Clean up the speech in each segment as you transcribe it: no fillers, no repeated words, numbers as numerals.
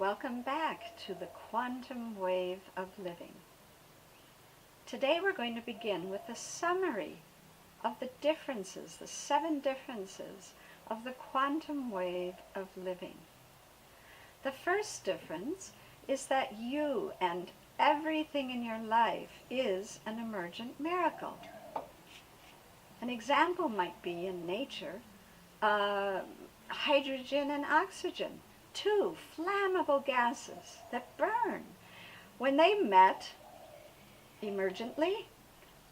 Welcome back to the quantum wave of living. Today we're going to begin with a summary of the differences, the 7 differences of the quantum wave of living. The first difference is that you and everything in your life is an emergent miracle. An example might be in nature, hydrogen and oxygen, 2 flammable gases that burn. When they met emergently,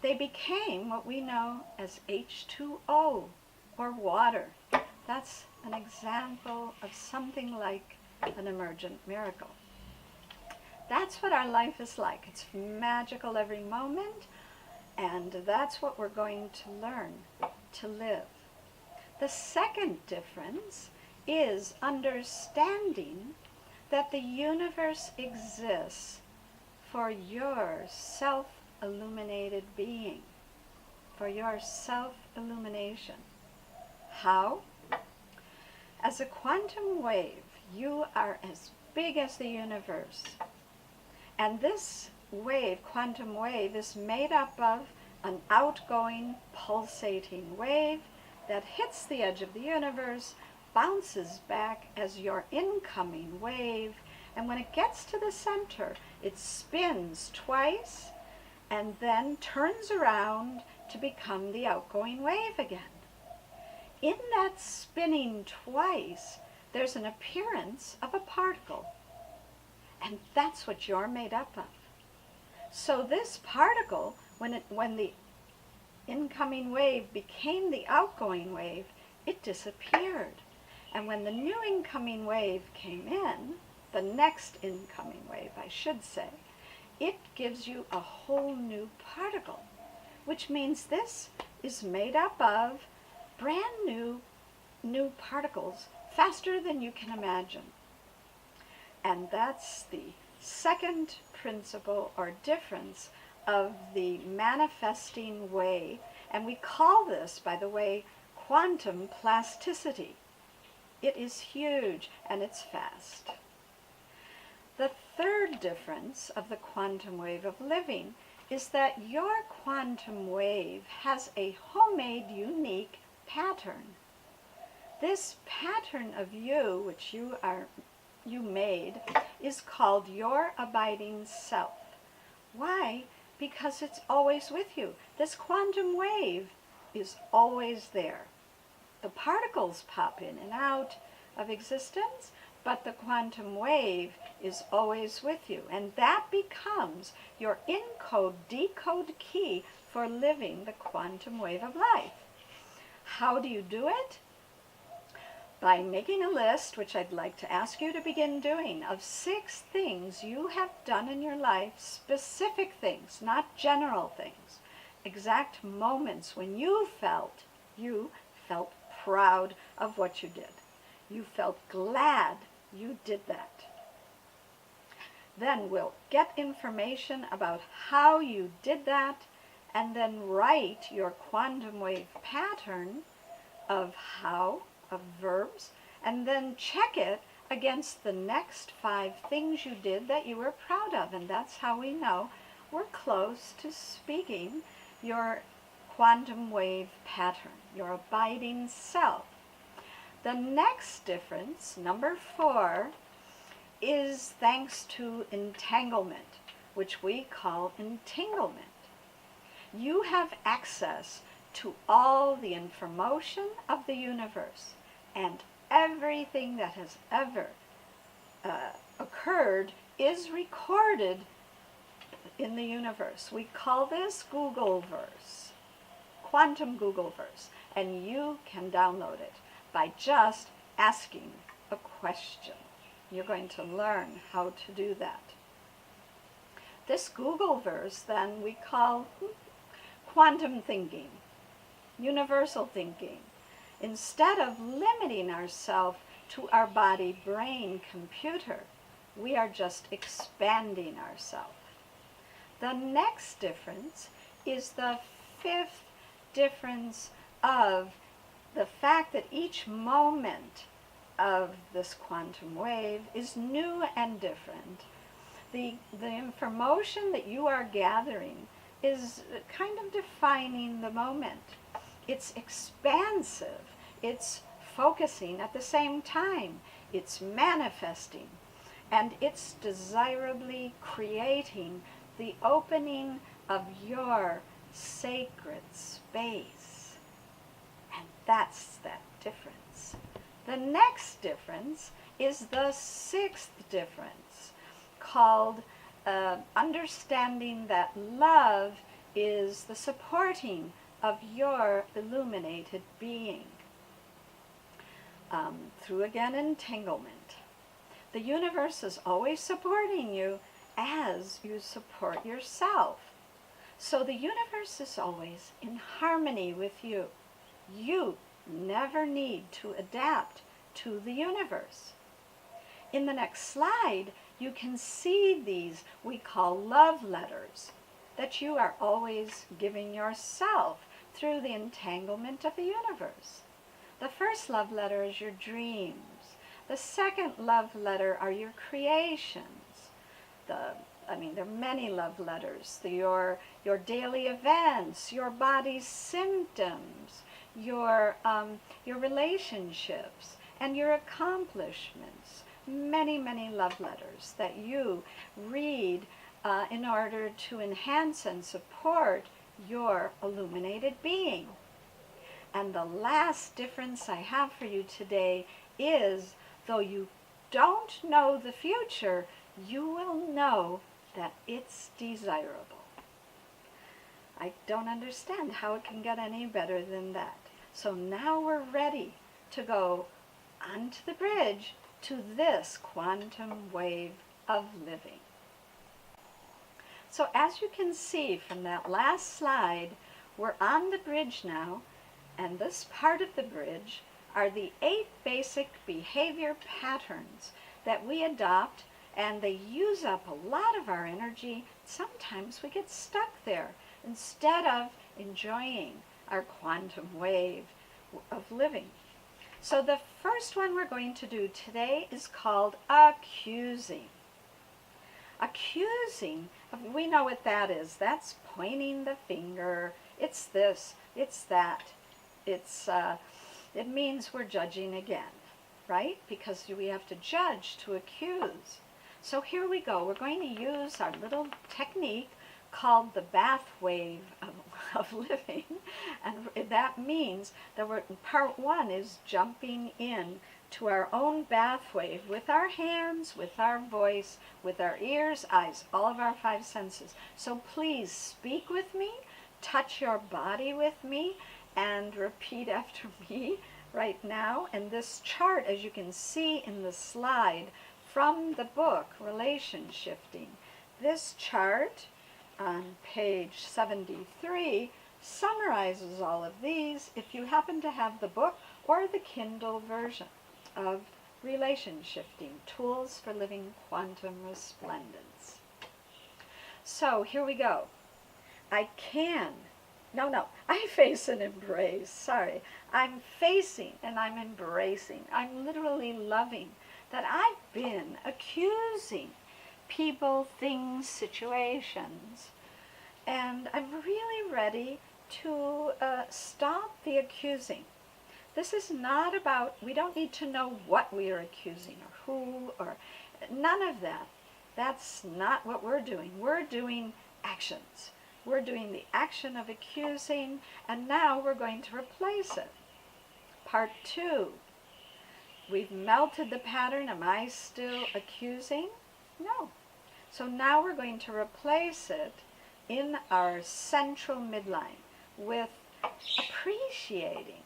they became what we know as H2O, or water. That's an example of something like an emergent miracle. That's what our life is like. It's magical every moment, and that's what we're going to learn to live. The second difference is understanding that the universe exists for your self-illuminated being, for your self-illumination. How? As a quantum wave, you are as big as the universe. And this wave, quantum wave, is made up of an outgoing, pulsating wave that hits the edge of the universe, bounces back as your incoming wave, and when it gets to the center, it spins twice and then turns around to become the outgoing wave again. In that spinning twice, there's an appearance of a particle, and that's what you're made up of. So this particle, when the incoming wave became the outgoing wave, it disappeared. And when the new incoming wave came in, the next incoming wave, I should say, it gives you a whole new particle, which means this is made up of brand new particles faster than you can imagine. And that's the second principle or difference of the manifesting way. And we call this, by the way, quantum plasticity. It is huge and it's fast. The third difference of the quantum wave of living is that your quantum wave has a homemade, unique pattern. This pattern of you, which you made, is called your abiding self. Why? Because it's always with you. This quantum wave is always there. The particles pop in and out of existence, but the quantum wave is always with you. And that becomes your encode-decode key for living the quantum wave of life. How do you do it? By making a list, which I'd like to ask you to begin doing, of 6 things you have done in your life, specific things, not general things, exact moments when you felt proud of what you did. You felt glad you did that. Then we'll get information about how you did that, and then write your quantum wave pattern of how, of verbs, and then check it against the next 5 things you did that you were proud of. And that's how we know we're close to speaking your quantum wave pattern, your abiding self. The next difference, number 4, is thanks to entanglement, which we call entanglement. You have access to all the information of the universe, and everything that has ever occurred is recorded in the universe. We call this Googleverse, quantum Googleverse, and you can download it by just asking a question. You're going to learn how to do that. This Googleverse, then, we call quantum thinking, universal thinking. Instead of limiting ourselves to our body, brain, computer, we are just expanding ourselves. The next difference is the 5th difference of the fact that each moment of this quantum wave is new and different. The information that you are gathering is kind of defining the moment. It's expansive. It's focusing at the same time. It's manifesting. And it's desirably creating the opening of your sacred space. And that's that difference. The next difference is the sixth difference, called understanding that love is the supporting of your illuminated being. Through, again, entanglement. The universe is always supporting you as you support yourself. So the universe is always in harmony with you. You never need to adapt to the universe. In the next slide, you can see these we call love letters that you are always giving yourself through the entanglement of the universe. The first love letter is your dreams. The second love letter are your creations. There are many love letters. Your daily events, your body's symptoms, your relationships, and your accomplishments. Many, many love letters that you read in order to enhance and support your illuminated being. And the last difference I have for you today is, though you don't know the future, you will know that it's desirable. I don't understand how it can get any better than that. So now we're ready to go onto the bridge to this quantum wave of living. So as you can see from that last slide, we're on the bridge now, and this part of the bridge are the 8 basic behavior patterns that we adopt, and they use up a lot of our energy. Sometimes we get stuck there instead of enjoying our quantum wave of living. So the first one we're going to do today is called accusing. Accusing, we know what that is. That's pointing the finger. It's this, it's that. It means we're judging again, right? Because we have to judge to accuse. So here we go. We're going to use our little technique called the BATHWAVE of living. And that means that part 1 is jumping in to our own BATHWAVE with our hands, with our voice, with our ears, eyes, all of our 5 senses. So please speak with me, touch your body with me, and repeat after me right now. And this chart, as you can see in the slide from the book, Relation Shifting, this chart on page 73 summarizes all of these if you happen to have the book or the Kindle version of Relation Shifting, Tools for Living Quantum Resplendence. So here we go. I face and embrace, sorry. I'm facing and I'm embracing. I'm literally loving that I've been accusing people, things, situations. And I'm really ready to stop the accusing. This is not about, we don't need to know what we are accusing or who or none of that. That's not what we're doing. We're doing actions. We're doing the action of accusing, and now we're going to replace it. Part 2. We've melted the pattern. Am I still accusing? No. So now we're going to replace it in our central midline with appreciating.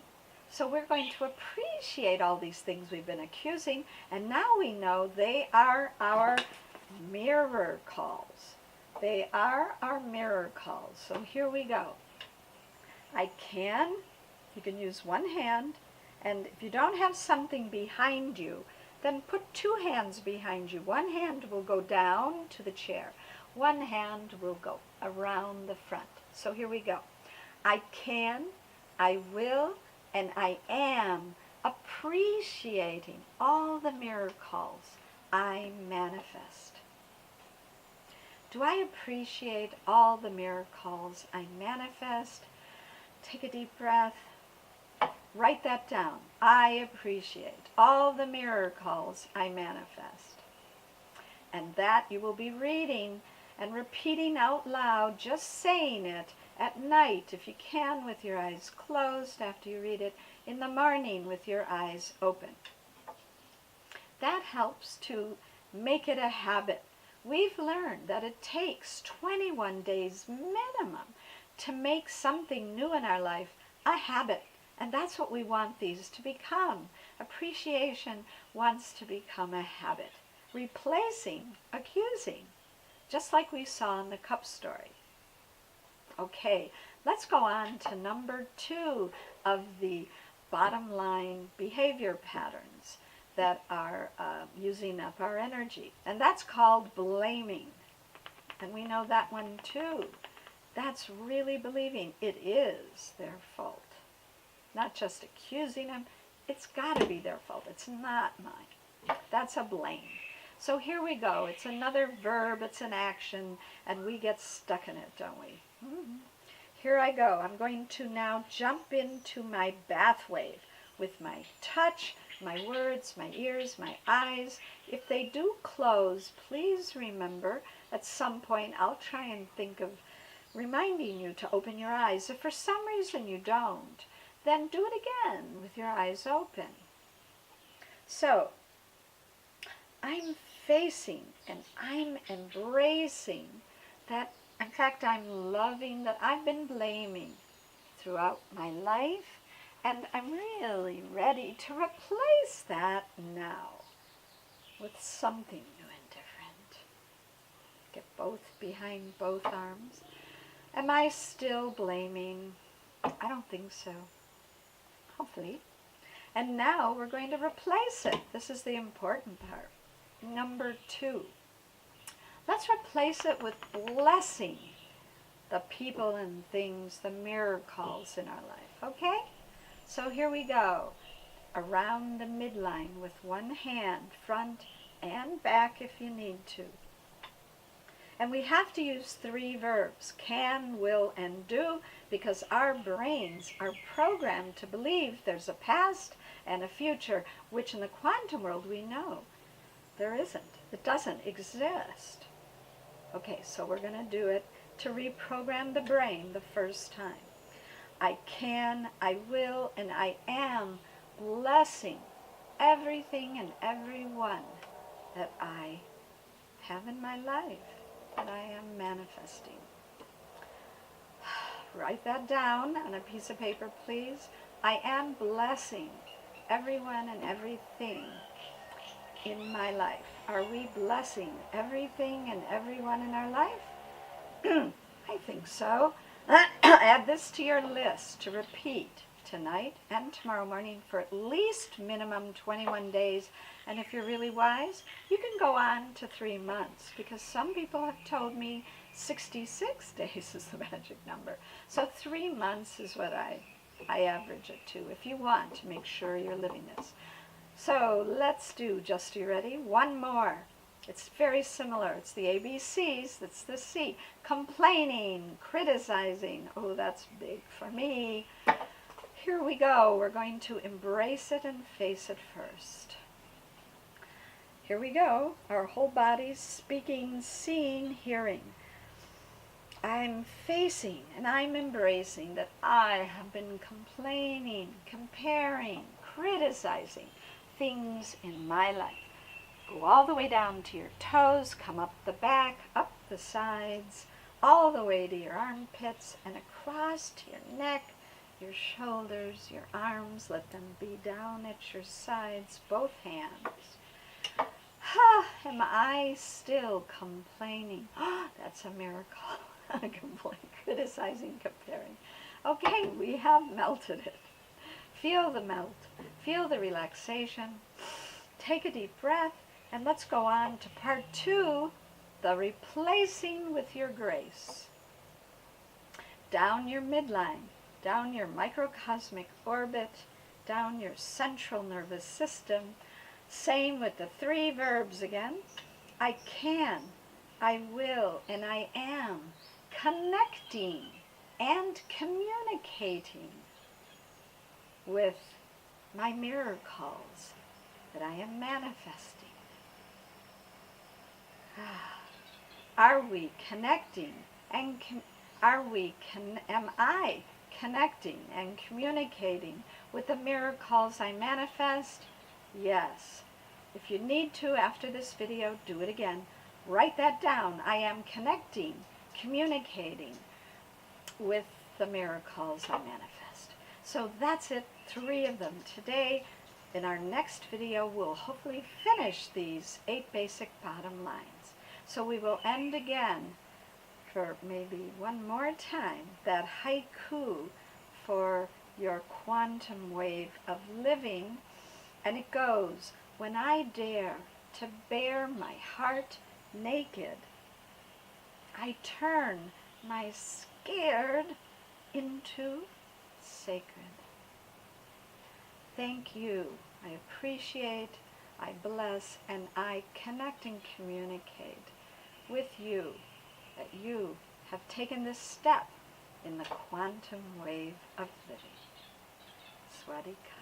So we're going to appreciate all these things we've been accusing, and now we know they are our mirror calls. They are our mirror calls. So here we go. You can use one hand, and if you don't have something behind you, then put 2 hands behind you. One hand will go down to the chair. One hand will go around the front. So here we go. I can, I will, and I am appreciating all the miracles I manifest. Do I appreciate all the miracles I manifest? Take a deep breath. Write that down. I appreciate all the miracles I manifest. And that you will be reading and repeating out loud, just saying it at night, if you can, with your eyes closed after you read it, in the morning with your eyes open. That helps to make it a habit. We've learned that it takes 21 days minimum to make something new in our life a habit. And that's what we want these to become. Appreciation wants to become a habit, replacing accusing, just like we saw in the cup story. Okay, let's go on to number 2 of the bottom line behavior patterns that are using up our energy. And that's called blaming. And we know that one too. That's really believing it is their fault. Not just accusing them. It's got to be their fault. It's not mine. That's a blame. So here we go. It's another verb. It's an action. And we get stuck in it, don't we? Here I go. I'm going to now jump into my bath wave with my touch, my words, my ears, my eyes. If they do close, please remember at some point I'll try and think of reminding you to open your eyes. If for some reason you don't, then do it again with your eyes open. So, I'm facing and I'm embracing that. In fact, I'm loving that I've been blaming throughout my life, and I'm really ready to replace that now with something new and different. Get both behind both arms. Am I still blaming? I don't think so. Hopefully. And now we're going to replace it. This is the important part. Number 2. Let's replace it with blessing the people and things, the miracles in our life. Okay? So here we go. Around the midline with one hand, front and back if you need to. And we have to use 3 verbs, can, will, and do, because our brains are programmed to believe there's a past and a future, which in the quantum world we know there isn't. It doesn't exist. Okay, so we're going to do it to reprogram the brain the first time. I can, I will, and I am blessing everything and everyone that I have in my life, that I am manifesting. Write that down on a piece of paper, please. I am blessing everyone and everything in my life. Are we blessing everything and everyone in our life? I think so. Add this to your list to repeat tonight and tomorrow morning for at least minimum 21 days. And if you're really wise, you can go on to 3 months, because some people have told me 66 days is the magic number. So 3 months is what I average it to, if you want to make sure you're living this. So let's do, just you ready? One more. It's very similar. It's the ABCs. That's the C. Complaining, criticizing. Oh, that's big for me. Here we go. We're going to embrace it and face it first. Here we go. Our whole body's speaking, seeing, hearing. I'm facing and I'm embracing that I have been complaining, comparing, criticizing things in my life. Go all the way down to your toes, come up the back, up the sides, all the way to your armpits and across to your neck, your shoulders, your arms. Let them be down at your sides, both hands. Am I still complaining? That's a miracle. Criticizing, comparing. Okay, we have melted it. Feel the melt. Feel the relaxation. Take a deep breath, and let's go on to part 2, the replacing with your grace. Down your midline, down your microcosmic orbit, down your central nervous system. Same with the 3 verbs again. I can, I will, and I am connecting and communicating with my mirror calls that I am manifesting. Are we connecting and am I connecting and communicating with the mirror calls I manifest? Yes. If you need to, after this video, do it again. Write that down. I am connecting, communicating with the mirror calls I manifest. So that's it, 3 of them today. In our next video, we'll hopefully finish these 8 basic bottom lines. So we will end again for maybe one more time, that haiku for your quantum wave of living. And it goes, when I dare to bare my heart naked, I turn my scared into sacred. Thank you. I appreciate, I bless, and I connect and communicate with you that you have taken this step in the quantum wave of living. Swadika.